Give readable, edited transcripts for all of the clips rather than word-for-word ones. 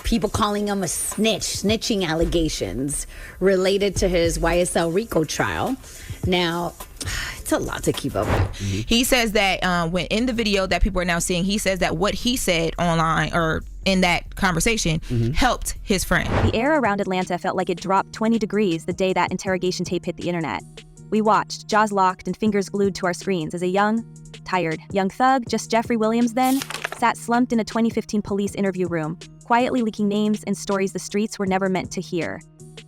people calling him a snitching allegations related to his YSL RICO trial. Now, it's a lot to keep up with. Mm-hmm. He says that when in the video that people are now seeing, he says that what he said online or in that conversation helped his friend. The air around Atlanta felt like it dropped 20 degrees the day that interrogation tape hit the internet. We watched, jaws locked and fingers glued to our screens, as a tired young thug, just Jeffrey Williams then, sat slumped in a 2015 police interview room, quietly leaking names and stories the streets were never meant to hear.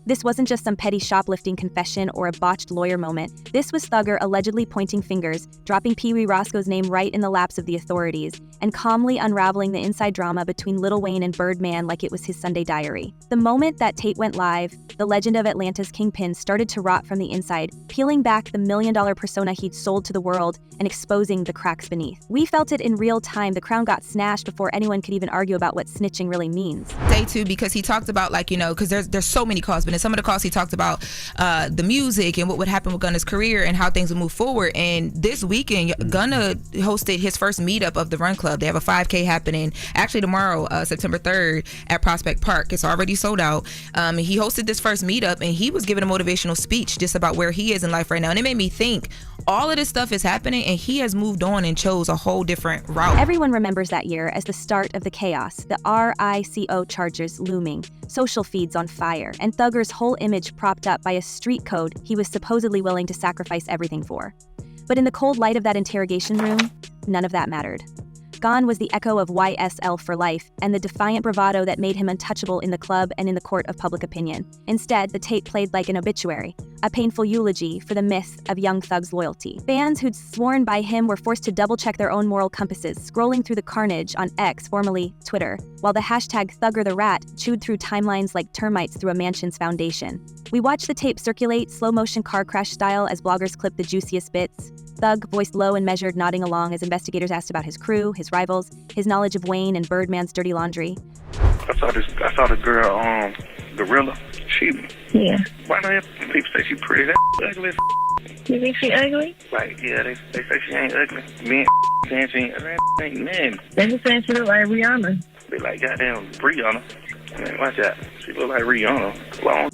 This wasn't just some petty shoplifting confession or a botched lawyer moment. This was Thugger allegedly pointing fingers, dropping Pee Wee Roscoe's name right in the laps of the authorities, and calmly unraveling the inside drama between Lil Wayne and Birdman like it was his Sunday diary. The moment that tape went live, the legend of Atlanta's kingpin started to rot from the inside, peeling back the million-dollar persona he'd sold to the world and exposing the cracks beneath. We felt it in real time. The crown got snatched before anyone could even argue about what snitching really means. Day two, because he talked about, like, you know, because there's so many calls, but in some of the calls he talked about the music and what would happen with Gunna's career and how things would move forward. And this weekend, Gunna hosted his first meetup of the Run Club. They have a 5K happening actually tomorrow, September 3rd at Prospect Park. It's already sold out. He hosted this first meetup and he was giving a motivational speech just about where he is in life right now. And it made me think all of this stuff is happening and he has moved on and chose a whole different route. Everyone remembers that year as the start of the chaos, the RICO charges looming, social feeds on fire, and Thugger's whole image propped up by a street code he was supposedly willing to sacrifice everything for. But in the cold light of that interrogation room, none of that mattered. Gone was the echo of YSL for life and the defiant bravado that made him untouchable in the club and in the court of public opinion. Instead, the tape played like an obituary, a painful eulogy for the myth of Young Thug's loyalty. Fans who'd sworn by him were forced to double-check their own moral compasses, scrolling through the carnage on X, formerly Twitter, while the hashtag #ThuggerTheRat chewed through timelines like termites through a mansion's foundation. We watched the tape circulate, slow-motion car crash style, as bloggers clipped the juiciest bits. Thug, voiced low and measured, nodding along as investigators asked about his crew, his rivals, his knowledge of Wayne and Birdman's dirty laundry. I saw the girl, Gorilla. Yeah. Why do people say she pretty? That ugly. You think she ugly? Like, yeah, they say she ain't ugly. Me and saying she ain't men. They just saying she look like Rihanna. They like goddamn Rihanna. Man, watch out. She look like Rihanna. Long.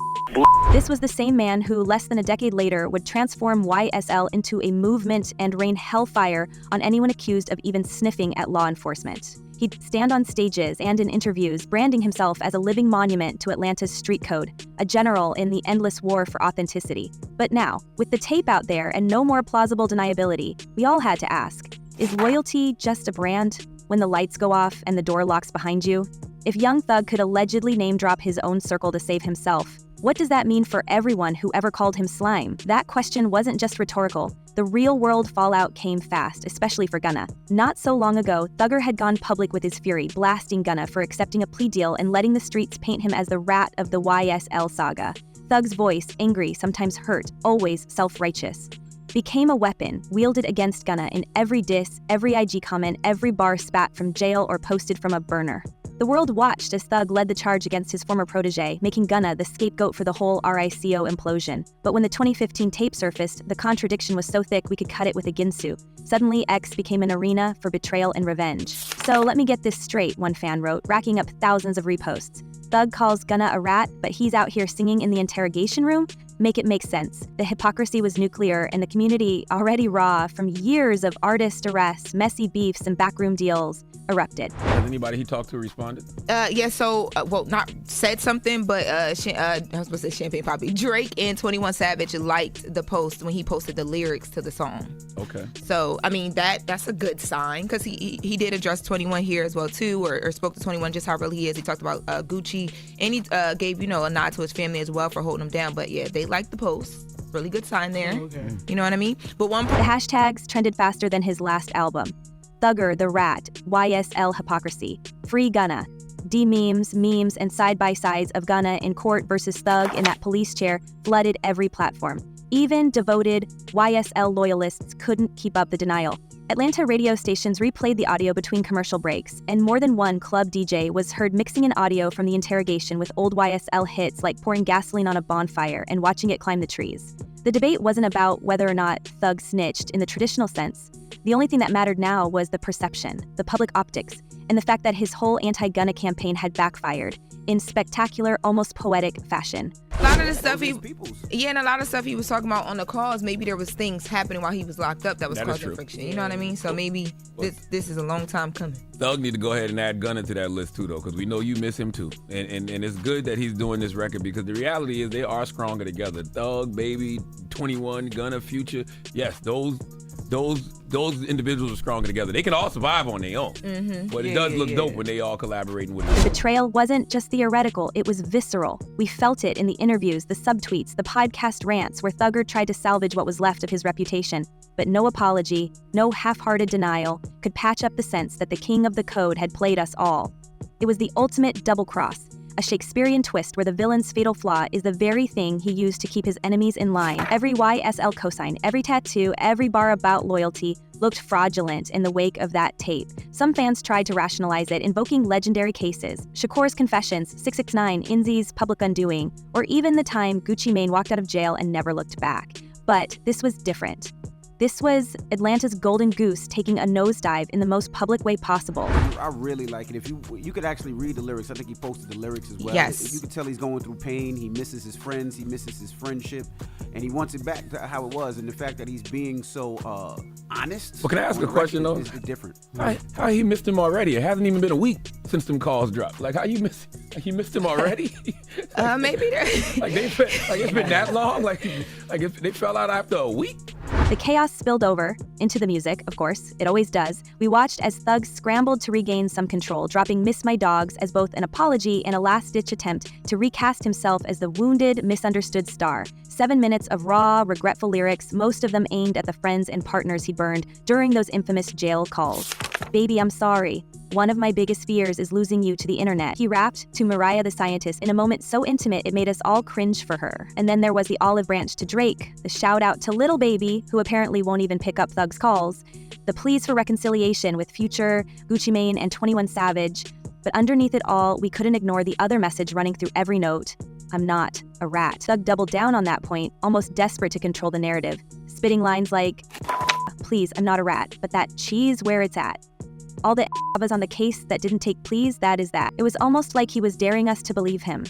This was the same man who, less than a decade later, would transform YSL into a movement and rain hellfire on anyone accused of even sniffing at law enforcement. He'd stand on stages and in interviews, branding himself as a living monument to Atlanta's street code, a general in the endless war for authenticity. But now, with the tape out there and no more plausible deniability, we all had to ask, is loyalty just a brand when the lights go off and the door locks behind you? If Young Thug could allegedly name-drop his own circle to save himself, what does that mean for everyone who ever called him slime? That question wasn't just rhetorical. The real-world fallout came fast, especially for Gunna. Not so long ago, Thugger had gone public with his fury, blasting Gunna for accepting a plea deal and letting the streets paint him as the rat of the YSL saga. Thug's voice, angry, sometimes hurt, always self-righteous, became a weapon wielded against Gunna in every diss, every IG comment, every bar spat from jail or posted from a burner. The world watched as Thug led the charge against his former protege, making Gunna the scapegoat for the whole RICO implosion. But when the 2015 tape surfaced, the contradiction was so thick we could cut it with a ginsu. Suddenly, X became an arena for betrayal and revenge. So let me get this straight, one fan wrote, racking up thousands of reposts. Thug calls Gunna a rat, but he's out here singing in the interrogation room? Make it make sense. The hypocrisy was nuclear, and the community, already raw from years of artist arrests, messy beefs, and backroom deals, erupted. Has anybody he talked to responded? Not said something, but I was supposed to say Champagne Poppy. Drake and 21 Savage liked the post when he posted the lyrics to the song. Okay. So, I mean, that's a good sign, because he did address 21 here as well, too, or spoke to 21 just how real he is. He talked about Gucci, and he gave, a nod to his family as well for holding him down. But, yeah, they liked the post. Really good sign there. Okay. You know what I mean? But the hashtags trended faster than his last album. Thugger, the rat, YSL hypocrisy, free Gunna, D-memes, and side-by-sides of Gunna in court versus Thug in that police chair flooded every platform. Even devoted YSL loyalists couldn't keep up the denial. Atlanta radio stations replayed the audio between commercial breaks, and more than one club DJ was heard mixing in audio from the interrogation with old YSL hits like pouring gasoline on a bonfire and watching it climb the trees. The debate wasn't about whether or not Thug snitched in the traditional sense. The only thing that mattered now was the perception, the public optics, and the fact that his whole anti-Gunna campaign had backfired in spectacular, almost poetic fashion. A lot of the stuff and a lot of stuff he was talking about on the calls, maybe there was things happening while he was locked up that was causing friction. You know what I mean? So maybe this is a long time coming. Thug need to go ahead and add Gunna to that list too, though, because we know you miss him too. And it's good that he's doing this record because the reality is they are stronger together. Thug, Baby, 21, Gunna, Future. Yes, those individuals are stronger together. They can all survive on their own. But it does look dope when they all collaborating with each other. The betrayal wasn't just theoretical, it was visceral. We felt it in the interviews, the subtweets, the podcast rants where Thugger tried to salvage what was left of his reputation. But no apology, no half-hearted denial could patch up the sense that the king of the code had played us all. It was the ultimate double-cross, a Shakespearean twist where the villain's fatal flaw is the very thing he used to keep his enemies in line. Every YSL cosign, every tattoo, every bar about loyalty looked fraudulent in the wake of that tape. Some fans tried to rationalize it, invoking legendary cases, Shakur's confessions, 6ix9ine, Inzi's public undoing, or even the time Gucci Mane walked out of jail and never looked back. But this was different. This was Atlanta's golden goose taking a nosedive in the most public way possible. I really like it. If you could actually read the lyrics, I think he posted the lyrics as well. Yes. You could tell he's going through pain. He misses his friends. He misses his friendship, and he wants it back to how it was. And the fact that he's being so honest. But can I ask a question though? Is different. How he missed him already? It hasn't even been a week since them calls dropped. Like how you missed him already? Maybe it's been that long. Like they fell out after a week. The chaos spilled over into the music, of course, it always does. We watched as Thug scrambled to regain some control, dropping Miss My Dogs as both an apology and a last-ditch attempt to recast himself as the wounded, misunderstood star. 7 minutes of raw, regretful lyrics, most of them aimed at the friends and partners he burned during those infamous jail calls. Baby, I'm sorry. One of my biggest fears is losing you to the internet. He rapped to Mariah the Scientist in a moment so intimate it made us all cringe for her. And then there was the olive branch to Drake, the shout out to Lil Baby, who apparently won't even pick up Thug's calls, the pleas for reconciliation with Future, Gucci Mane, and 21 Savage. But underneath it all, we couldn't ignore the other message running through every note. I'm not a rat. Thug doubled down on that point, almost desperate to control the narrative, spitting lines like, please, I'm not a rat, but that cheese where it's at. All the was on the case that didn't take please, that is that. It was almost like he was daring us to believe him,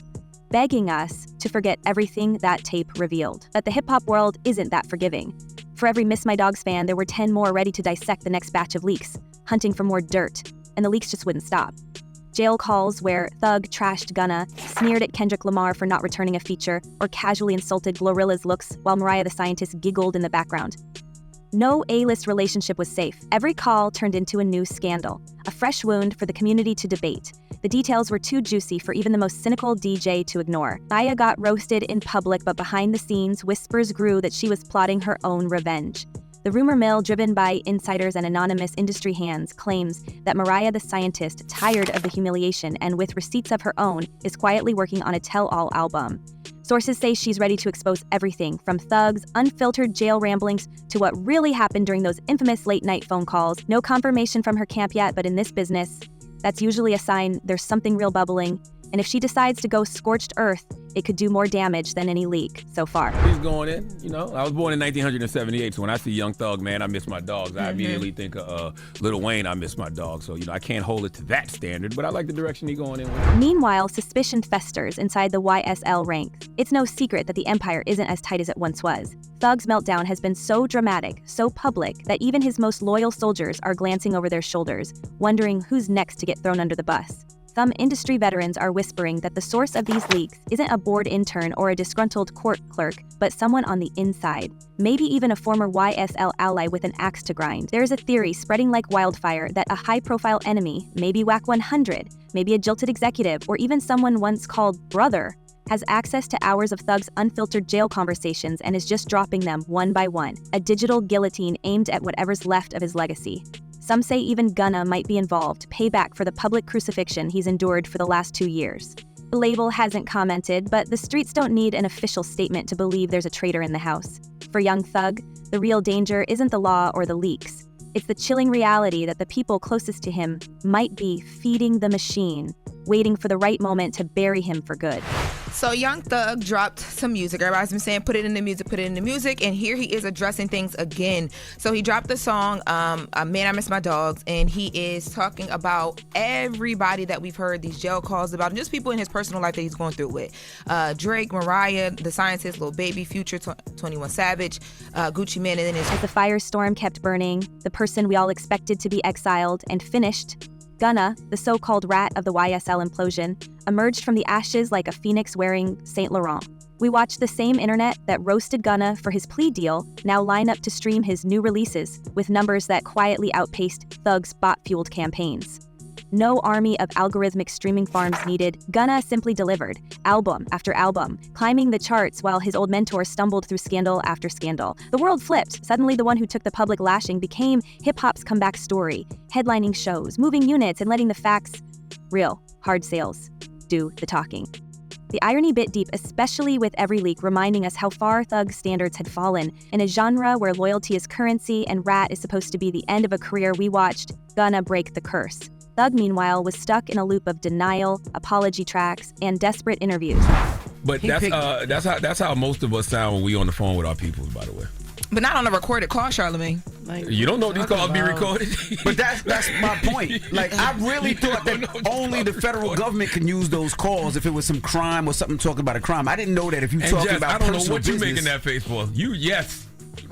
begging us to forget everything that tape revealed. That the hip-hop world isn't that forgiving. For every Miss My Dogs fan, there were 10 more ready to dissect the next batch of leaks, hunting for more dirt, and the leaks just wouldn't stop. Jail calls where Thug trashed Gunna, sneered at Kendrick Lamar for not returning a feature, or casually insulted Glorilla's looks while Mariah the Scientist giggled in the background. No A-list relationship was safe. Every call turned into a new scandal, a fresh wound for the community to debate. The details were too juicy for even the most cynical DJ to ignore. Aya got roasted in public, but behind the scenes, whispers grew that she was plotting her own revenge. The rumor mill, driven by insiders and anonymous industry hands, claims that Mariah the Scientist, tired of the humiliation and with receipts of her own, is quietly working on a tell-all album. Sources say she's ready to expose everything, from Thug's unfiltered jail ramblings to what really happened during those infamous late-night phone calls. No confirmation from her camp yet, but in this business, that's usually a sign there's something real bubbling. And if she decides to go scorched earth, it could do more damage than any leak so far. He's going in, I was born in 1978, so when I see Young Thug, man, I miss my dogs. I immediately think of Lil Wayne, I miss my dog. So, I can't hold it to that standard, but I like the direction he's going in with. Meanwhile, suspicion festers inside the YSL ranks. It's no secret that the empire isn't as tight as it once was. Thug's meltdown has been so dramatic, so public, that even his most loyal soldiers are glancing over their shoulders, wondering who's next to get thrown under the bus. Some industry veterans are whispering that the source of these leaks isn't a board intern or a disgruntled court clerk, but someone on the inside. Maybe even a former YSL ally with an axe to grind. There's a theory spreading like wildfire that a high-profile enemy, maybe Wack 100, maybe a jilted executive, or even someone once called brother, has access to hours of Thug's unfiltered jail conversations and is just dropping them one by one. A digital guillotine aimed at whatever's left of his legacy. Some say even Gunna might be involved, payback for the public crucifixion he's endured for the last 2 years. The label hasn't commented, but the streets don't need an official statement to believe there's a traitor in the house. For Young Thug, the real danger isn't the law or the leaks. It's the chilling reality that the people closest to him might be feeding the machine, waiting for the right moment to bury him for good. So Young Thug dropped some music. Everybody's been saying, put it in the music, and here he is addressing things again. So he dropped the song, Man, I Miss My Dogs, and he is talking about everybody that we've heard these jail calls about, and just people in his personal life that he's going through with. Drake, Mariah, The Scientist, Lil Baby, Future, 21 Savage, Gucci Mane, and then his... As the firestorm kept burning, the person we all expected to be exiled and finished, Gunna, the so-called rat of the YSL implosion, emerged from the ashes like a phoenix wearing Saint Laurent. We watched the same internet that roasted Gunna for his plea deal now line up to stream his new releases with numbers that quietly outpaced Thug's bot-fueled campaigns. No army of algorithmic streaming farms needed. Gunna simply delivered, album after album, climbing the charts while his old mentor stumbled through scandal after scandal. The world flipped. Suddenly, the one who took the public lashing became hip-hop's comeback story, headlining shows, moving units, and letting the facts, real, hard sales, do the talking. The irony bit deep, especially with every leak reminding us how far Thug's standards had fallen. In a genre where loyalty is currency and Rat is supposed to be the end of a career, we watched Gunna break the curse. Thug, meanwhile, was stuck in a loop of denial, apology tracks, and desperate interviews. But that's how most of us sound when we on the phone with our people, by the way. But not on a recorded call, Charlamagne. You don't know these calls be recorded? But that's my point. Like, I really thought that only the federal government can use those calls if it was some crime or something talking about a crime. I didn't know that if you talking about personal business. I don't know what you're making that face for.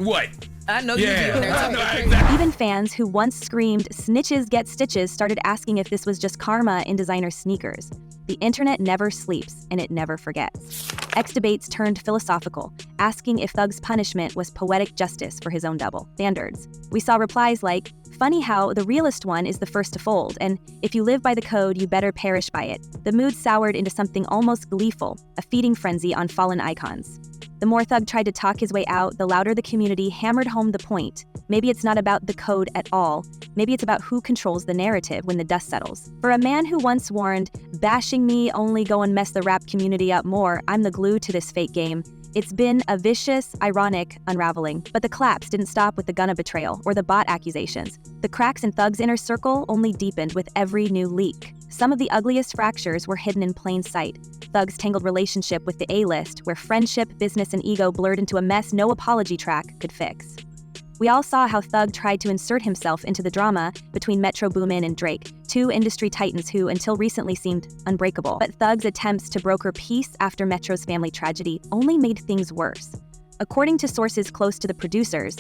What? I know you be in there. Even fans who once screamed, "Snitches get stitches," started asking if this was just karma in designer sneakers. The internet never sleeps, and it never forgets. X debates turned philosophical, asking if Thug's punishment was poetic justice for his own double standards. We saw replies like, "Funny how the realest one is the first to fold, and if you live by the code, you better perish by it." The mood soured into something almost gleeful, a feeding frenzy on fallen icons. The more Thug tried to talk his way out, the louder the community hammered home the point. Maybe it's not about the code at all. Maybe it's about who controls the narrative when the dust settles. For a man who once warned, "Bashing me only go and mess the rap community up more, I'm the glue to this fake game," it's been a vicious, ironic unraveling. But the collapse didn't stop with the Gunna betrayal or the bot accusations. The cracks in Thug's inner circle only deepened with every new leak. Some of the ugliest fractures were hidden in plain sight. Thug's tangled relationship with the A-list, where friendship, business, and ego blurred into a mess no apology track could fix. We all saw how Thug tried to insert himself into the drama between Metro Boomin and Drake, two industry titans who until recently seemed unbreakable. But Thug's attempts to broker peace after Metro's family tragedy only made things worse. According to sources close to the producers,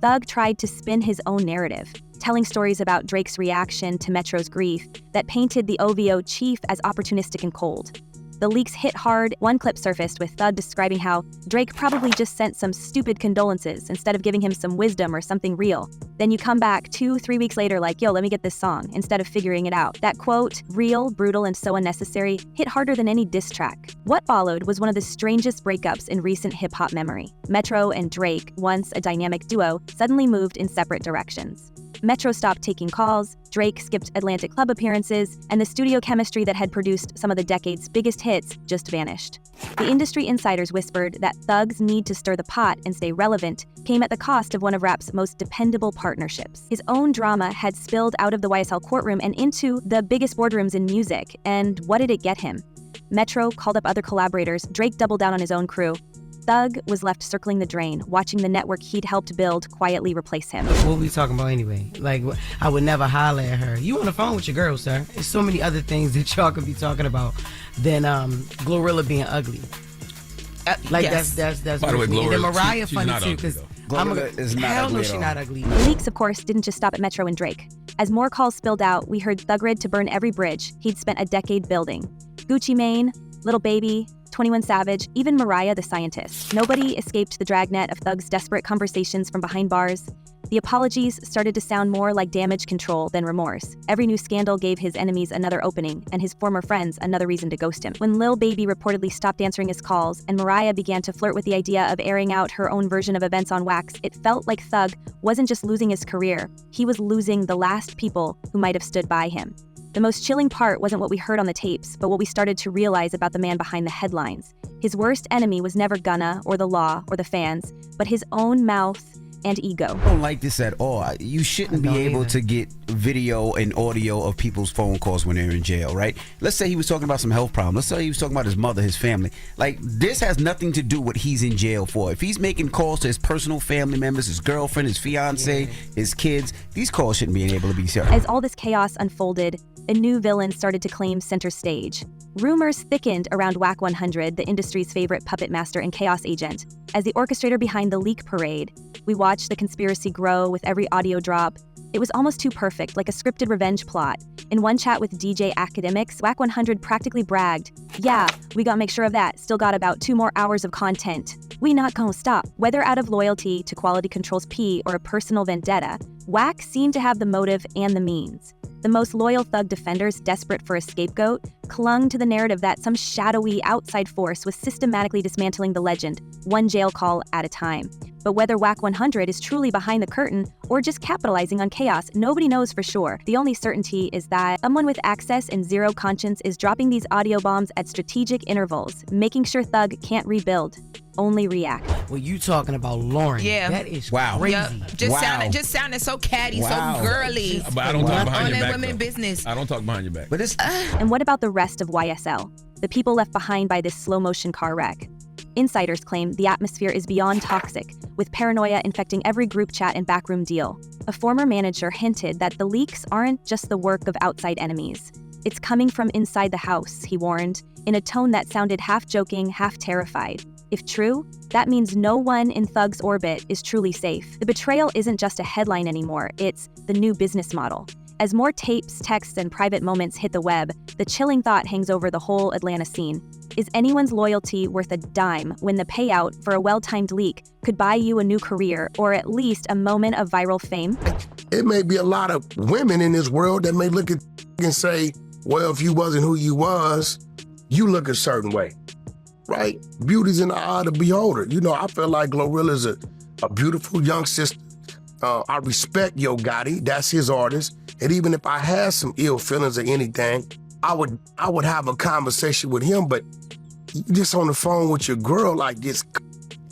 Thug tried to spin his own narrative, telling stories about Drake's reaction to Metro's grief that painted the OVO chief as opportunistic and cold. The leaks hit hard. One clip surfaced with Thug describing how Drake probably just sent some stupid condolences instead of giving him some wisdom or something real. Then you come back 2-3 weeks later like, "Yo, let me get this song," instead of figuring it out. That quote, "real, brutal, and so unnecessary," hit harder than any diss track. What followed was one of the strangest breakups in recent hip-hop memory. Metro and Drake, once a dynamic duo, suddenly moved in separate directions. Metro stopped taking calls, Drake skipped Atlantic Club appearances, and the studio chemistry that had produced some of the decade's biggest hits just vanished. The industry insiders whispered that Thug's need to stir the pot and stay relevant came at the cost of one of rap's most dependable partnerships. His own drama had spilled out of the YSL courtroom and into the biggest boardrooms in music, and what did it get him? Metro called up other collaborators, Drake doubled down on his own crew. Thug was left circling the drain, watching the network he'd helped build quietly replace him. What we talking about anyway? Like, I would never holler at her. You on the phone with your girl, sir. There's so many other things that y'all could be talking about than Glorilla being ugly. Like, yes. that's By the way, Glorilla, and then Mariah she's funny not too, ugly, because Glorilla is not hell ugly no, at she's all. not ugly. The leaks, of course, didn't just stop at Metro and Drake. As more calls spilled out, we heard Thugrid to burn every bridge he'd spent a decade building. Gucci Mane, Lil Baby, 21 Savage, even Mariah the Scientist. Nobody escaped the dragnet of Thug's desperate conversations from behind bars. The apologies started to sound more like damage control than remorse. Every new scandal gave his enemies another opening, and his former friends another reason to ghost him. When Lil Baby reportedly stopped answering his calls, and Mariah began to flirt with the idea of airing out her own version of events on Wax, it felt like Thug wasn't just losing his career, he was losing the last people who might have stood by him. The most chilling part wasn't what we heard on the tapes, but what we started to realize about the man behind the headlines. His worst enemy was never Gunna or the law or the fans, but his own mouth and ego. I don't like this at all. You shouldn't be able to get video and audio of people's phone calls when they're in jail, right? Let's say he was talking about some health problem. Let's say he was talking about his mother, his family. Like, this has nothing to do with what he's in jail for. If he's making calls to his personal family members, his girlfriend, his fiance, his kids, these calls shouldn't be able to be shared. As all this chaos unfolded, a new villain started to claim center stage. Rumors thickened around Wack 100, the industry's favorite puppet master and chaos agent. As the orchestrator behind the leak parade, we watched the conspiracy grow with every audio drop. It was almost too perfect, like a scripted revenge plot. In one chat with DJ Academics, Wack 100 practically bragged, "Yeah, we gotta make sure of that. Still got about 2 more hours of content. We not gonna stop." Whether out of loyalty to Quality Control's P or a personal vendetta, Wack seemed to have the motive and the means. The most loyal thug defenders, desperate for a scapegoat, clung to the narrative that some shadowy outside force was systematically dismantling the legend, one jail call at a time. But whether Wack 100 is truly behind the curtain or just capitalizing on chaos, nobody knows for sure. The only certainty is that someone with access and zero conscience is dropping these audio bombs at strategic intervals, making sure Thug can't rebuild, only react. Well, you talking about Lauren? Yeah. That is Wow. crazy. Yep. Just sounding so catty, Wow. so girly. But I don't talk behind On your that back. women though. business. I don't talk behind your back. But it's And what about the rest of YSL? The people left behind by this slow-motion car wreck? Insiders claim the atmosphere is beyond toxic, with paranoia infecting every group chat and backroom deal. A former manager hinted that the leaks aren't just the work of outside enemies. It's coming from inside the house, he warned, in a tone that sounded half joking, half terrified. If true, that means no one in Thug's orbit is truly safe. The betrayal isn't just a headline anymore, it's the new business model. As more tapes, texts, and private moments hit the web, the chilling thought hangs over the whole Atlanta scene. Is anyone's loyalty worth a dime when the payout for a well-timed leak could buy you a new career or at least a moment of viral fame? It may be a lot of women in this world that may look at and say, well, if you wasn't who you was, you look a certain way, right? Beauty's in the eye of the beholder. You know, I feel like Glorilla's a beautiful young sister. I respect Yo Gotti, that's his artist. And even if I had some ill feelings or anything, I would have a conversation with him, but just on the phone with your girl like this,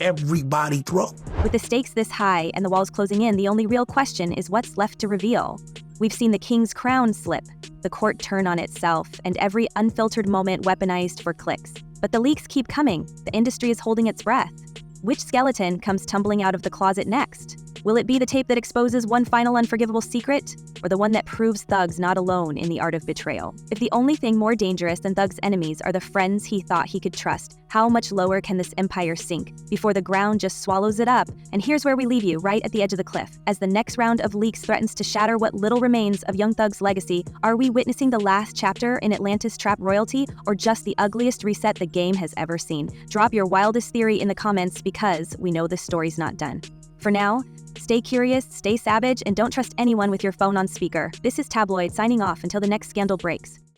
everybody throw. With the stakes this high and the walls closing in, the only real question is what's left to reveal. We've seen the king's crown slip, the court turn on itself, and every unfiltered moment weaponized for clicks. But the leaks keep coming. The industry is holding its breath. Which skeleton comes tumbling out of the closet next? Will it be the tape that exposes one final unforgivable secret, or the one that proves Thug's not alone in the art of betrayal? If the only thing more dangerous than Thug's enemies are the friends he thought he could trust, how much lower can this empire sink before the ground just swallows it up? And here's where we leave you, right at the edge of the cliff. As the next round of leaks threatens to shatter what little remains of Young Thug's legacy, are we witnessing the last chapter in Atlantis trap royalty, or just the ugliest reset the game has ever seen? Drop your wildest theory in the comments, because we know this story's not done. For now, stay curious, stay savage, and don't trust anyone with your phone on speaker. This is Tabloid signing off until the next scandal breaks.